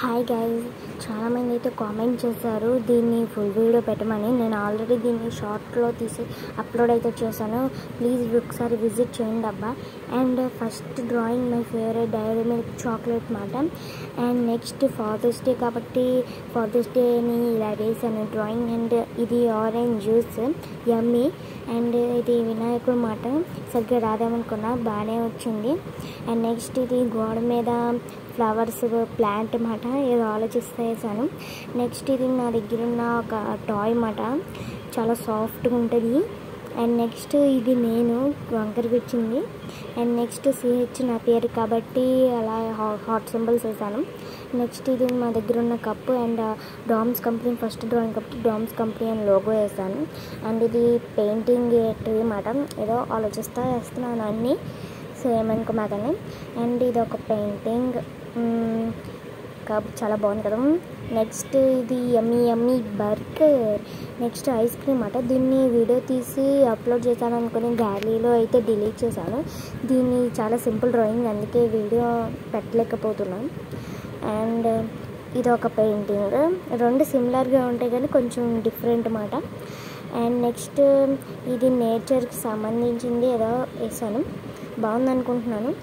Hi guys, చాలామంది అయితే comment చేశారు దీన్ని ఫుల్ వీడియో పెట్టమని. నేను ఆల్రెడీ దీన్ని షార్ట్లో తీసి అప్లోడ్ అయితే చేశాను. ప్లీజ్ ఒకసారి విజిట్ చేయండి అబ్బా. And first drawing my favourite Dairy Milk chocolate మాట. అండ్ నెక్స్ట్ ఫాదర్స్ డే కాబట్టి ఫాదర్స్ డేని ఇలా వేసాను డ్రాయింగ్. అండ్ ఇది ఆరెంజ్ జ్యూస్ యమ్మీ. అండ్ ఇది వినాయకుడు మాట, సరిగ్గా రాదేమనుకున్నా బాగానే వచ్చింది. అండ్ నెక్స్ట్ ఇది గోడ మీద ఫ్లవర్స్ ప్లాంట్ మాట, ఏదో ఆలోచిస్తే వేసాను. నెక్స్ట్ ఇది నా దగ్గర ఉన్న ఒక టాయ్ మాట, చాలా సాఫ్ట్గా ఉంటుంది. అండ్ నెక్స్ట్ ఇది నేను వంకరకి వచ్చింది. అండ్ నెక్స్ట్ సిహెచ్ నా పేరు కాబట్టి అలా హాట్ సింబల్స్ వేసాను. నెక్స్ట్ ఇది మా దగ్గర ఉన్న cup and DOMS company first drawing కాబట్టి డామ్స్ కంపెనీ అని లోగో వేసాను. అండ్ ఇది పెయింటింగ్ ట్రీ మాట, ఏదో ఆలోచిస్తా వేస్తున్నాను అన్నీ, సో ఏమనుకోమాకండి. అండ్ ఇది ఒక పెయింటింగ్ కప్, చాలా బాగుంది కదా. నెక్స్ట్ ఇది యమ్మీ బర్గర్. నెక్స్ట్ ఐస్ క్రీమ్ అట, దీన్ని వీడియో తీసి అప్లోడ్ చేశాను అనుకుని గ్యాలరీలో అయితే డిలీట్ చేశాను. దీన్ని చాలా సింపుల్ డ్రాయింగ్, అందుకే వీడియో పెట్టలేకపోతున్నాను. అండ్ ఇది ఒక పెయింటింగ్, రెండు సిమిలర్గా ఉంటాయి కానీ కొంచెం డిఫరెంట్ మాట. అండ్ నెక్స్ట్ ఇది నేచర్కి సంబంధించింది ఏదో వేసాను, బాగుంది అనుకుంటున్నాను.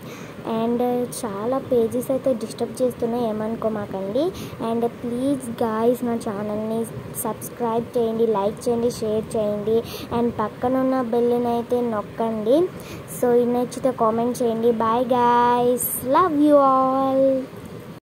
అండ్ చాలా పేజెస్ అయితే డిస్టర్బ్ చేస్తున్నాయి, ఏమనుకోమాకండి. అండ్ ప్లీజ్ గాయ్స్ నా ఛానల్ని సబ్స్క్రైబ్ చేయండి, లైక్ చేయండి, షేర్ చేయండి. అండ్ పక్కన ఉన్న బెల్ని అయితే నొక్కండి. సో ఇది నచ్చితే కామెంట్ చేయండి. Bye guys, love you all.